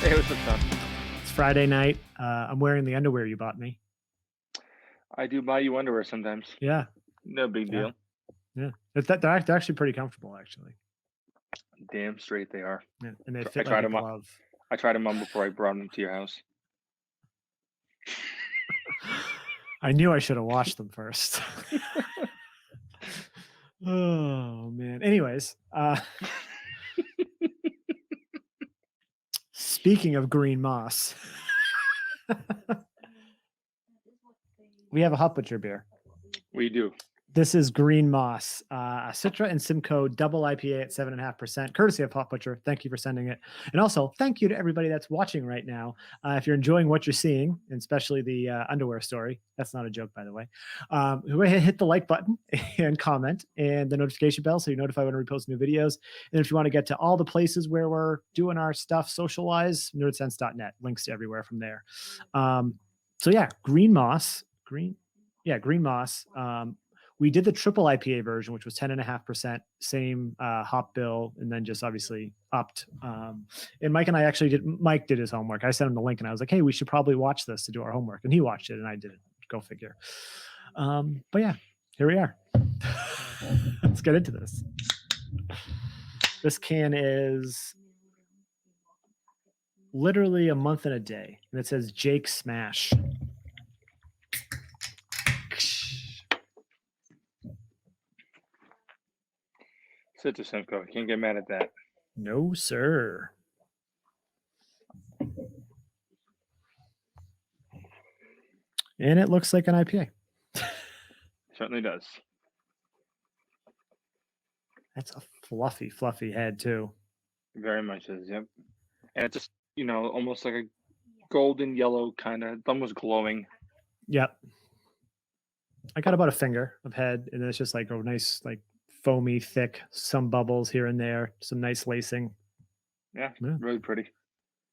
Hey, what's up, Tom? It's Friday night. I'm wearing the underwear you bought me. I do buy you underwear sometimes. Yeah, No big yeah, deal. yeah. They're actually pretty comfortable, actually. Damn straight they are. Yeah, and they I fit like tried a them on. glove. I tried them on before I brought them to your house. I knew I should have washed them first. Oh man. Anyways, speaking of green moss, we have a Hot Butcher beer. We do. This is Green Moss, a Citra and Simcoe double IPA at 7.5%, courtesy of Hot Butcher. Thank you for sending it. And also, thank you to everybody that's watching right now. If you're enjoying what you're seeing, and especially the underwear story, that's not a joke, by the way, hit the like button and comment and the notification bell so you're notified when we post new videos. And if you want to get to all the places where we're doing our stuff social-wise, nerdsense.net, links to everywhere from there. So yeah, Green Moss. Green Moss. We did the triple IPA version, which was 10.5%, same hop bill, and then just obviously upped. And Mike and I actually did. Mike did his homework. I sent him the link, and I was like, "Hey, we should probably watch this to do our homework." And he watched it, and I didn't. Go figure. But yeah, here we are. Let's get into this. This can is literally a month and a day, and it says Jake Smash. Citra Simcoe. Can't get mad at that. No, sir. And it looks like an IPA. Certainly does. That's a fluffy, fluffy head too. Very much is. Yep. And it's just almost like a golden yellow kind of, almost glowing. Yep. I got about a finger of head, and it's just like a nice, like foamy, thick, some bubbles here and there, some nice lacing. Yeah. Really pretty.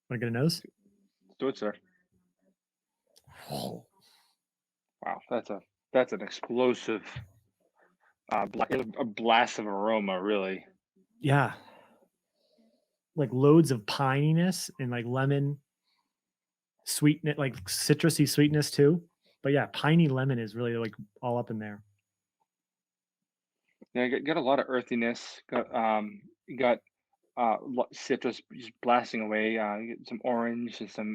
Want to get a nose? Let's do it, sir. Oh. Wow, that's an explosive, a blast of aroma, really. Yeah. Like loads of pininess and like lemon sweetness, like citrusy sweetness too. But yeah, piney lemon is really like all up in there. Yeah, got a lot of earthiness. You got citrus just blasting away. You get some orange and some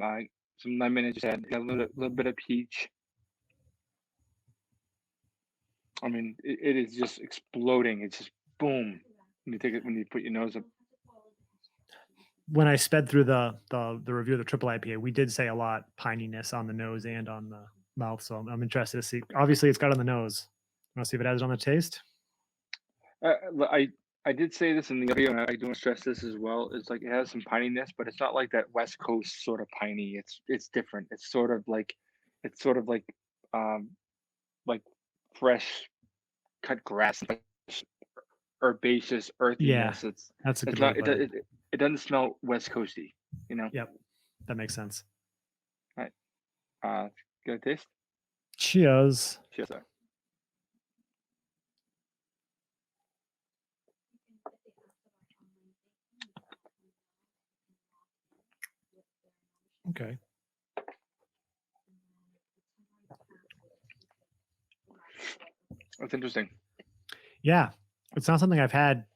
lemon. As you said, got a little bit of peach. I mean, it is just exploding. It's just boom when you take it when you put your nose up. When I sped through the review of the triple IPA, we did say a lot pininess on the nose and on the mouth. So I'm interested to see. Obviously, it's got on the nose. Want to see if it has it on the taste? I did say this in the video, and I do want to stress this as well. It's like it has some pininess, but it's not like that West Coast sort of piney. It's different. It's sort of like um like fresh cut grass, like herbaceous Yeah, earthiness. that's a It's good way to not put it. it doesn't smell West Coasty, Yep, that makes sense. All right. Get a taste. Cheers. Cheers, sir. Okay. That's interesting. Yeah, it's not something I've had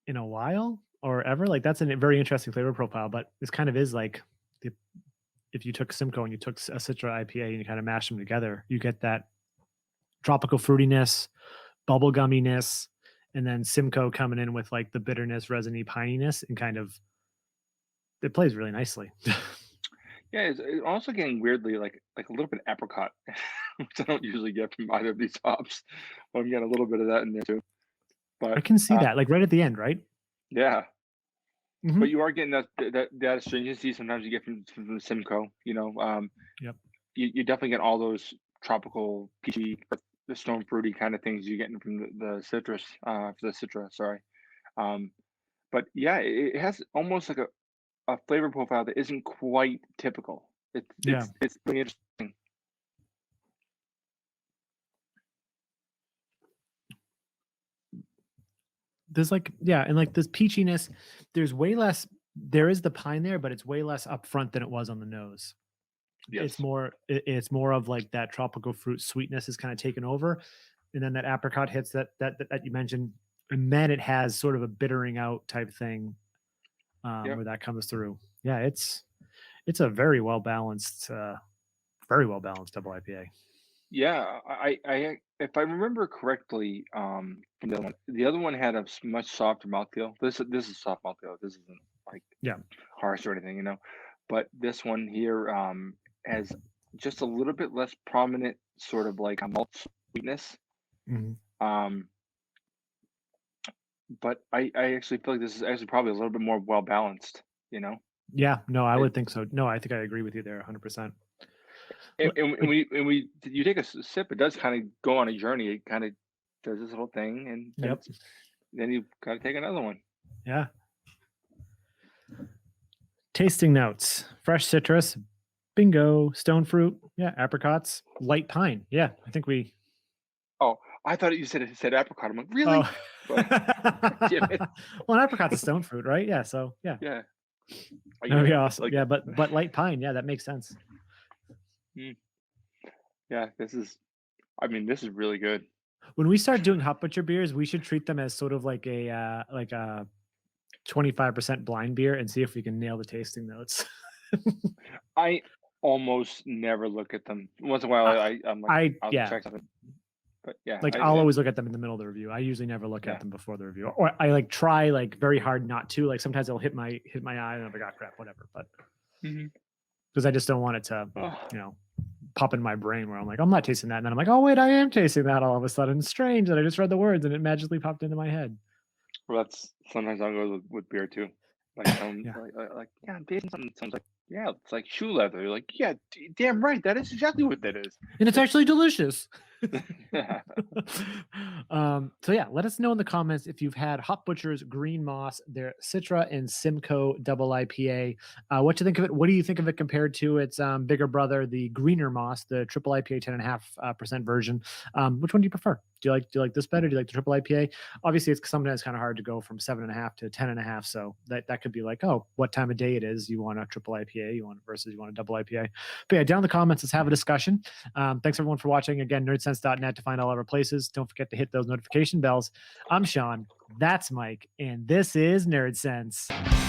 in a while or ever. Like that's a very interesting flavor profile, but this kind of is like if you took Simcoe and you took a Citra IPA and you kind of mash them together, you get that tropical fruitiness, bubble gumminess, and then Simcoe coming in with like the bitterness, resiny pininess, and kind of it plays really nicely. Yeah, it's also getting weirdly like a little bit apricot, which I don't usually get from either of these hops. But I'm getting a little bit of that in there too. I But can see that, like right at the end, right? yeah, Mm-hmm. but you are getting that astringency sometimes you get from the Simcoe. Yep. You definitely get all those tropical peachy, the stone fruity kind of things you're getting from the citrus, the Citra. Sorry. But yeah, it has almost like a flavor profile that isn't quite typical. Yeah. It's really interesting. There's like, yeah, and like this peachiness, there's way less there is the pine there, but it's way less upfront than it was on the nose. It's Yes. it's more of like that tropical fruit sweetness is kind of taken over, and then that apricot hits that you mentioned, and then it has sort of a bittering out type thing Yeah. where that comes through. Yeah, it's a very well balanced double IPA. Yeah. If I remember correctly, from the other one had a much softer mouthfeel. This is soft mouthfeel. This isn't like Yeah, harsh or anything, you know. But this one here has just a little bit less prominent sort of like a malt sweetness. mhm. Um, but I actually feel like this is actually probably a little bit more well balanced, you know. Yeah. No, I It, would think so. No, I think I agree with you there, 100%. and you take a sip, it does kind of go on a journey. It kind of does this little thing, and Yep. then you gotta take another one. Yeah. Tasting notes: fresh citrus, bingo, stone fruit, yeah, apricots, light pine. Yeah, I think we. Oh, I thought you said it said apricot. I'm like, really? Oh, But damn it. well, an apricot's a stone fruit, right? Yeah. So yeah, Yeah. Are you that'd be right? awesome. Like, Yeah, but light pine. Yeah, that makes sense. mm, yeah, this is really good. When we start doing hot butcher beers, we should treat them as sort of like a 25% blind beer and see if we can nail the tasting notes. I almost never look at them. Once in a while, I, I'm like, I I'll yeah, check something. But yeah, like I'll always look at them in the middle of the review. I usually never look yeah. at them before the review, or I like try like very hard not to. Like sometimes it'll hit my eye and I'm like, oh crap, whatever. But Mhm. because I just don't want it to, Oh, pop in my brain where I'm like, I'm not tasting that, and then I'm like, oh wait, I am tasting that all of a sudden. It's strange that I just read the words and it magically popped into my head. well, that's sometimes I'll go with beer too. Like some Yeah. like yeah, I'm tasting something. Sounds like yeah, it's like shoe leather. You're like yeah, damn right, that is exactly what that is. And it's actually delicious. Yeah. So yeah, let us know in the comments if you've had Hop Butcher's Green Moss, their Citra and Simcoe double IPA. What you think of it? What do you think of it compared to its bigger brother, the Greener Moss, the triple IPA 10.5% version? Which one do you prefer? Do you like this better? Do you like the triple IPA? Obviously, it's sometimes kind of hard to go from 7.5 to 10.5. So that could be like, oh, what time of day it is? You want a triple IPA? You want a double IPA? But yeah, down in the comments, let's have a discussion. Thanks everyone for watching. Again, nerdsense.net to find all of our places. Don't forget to hit those notification bells. I'm Sean. That's Mike. And this is Nerdsense.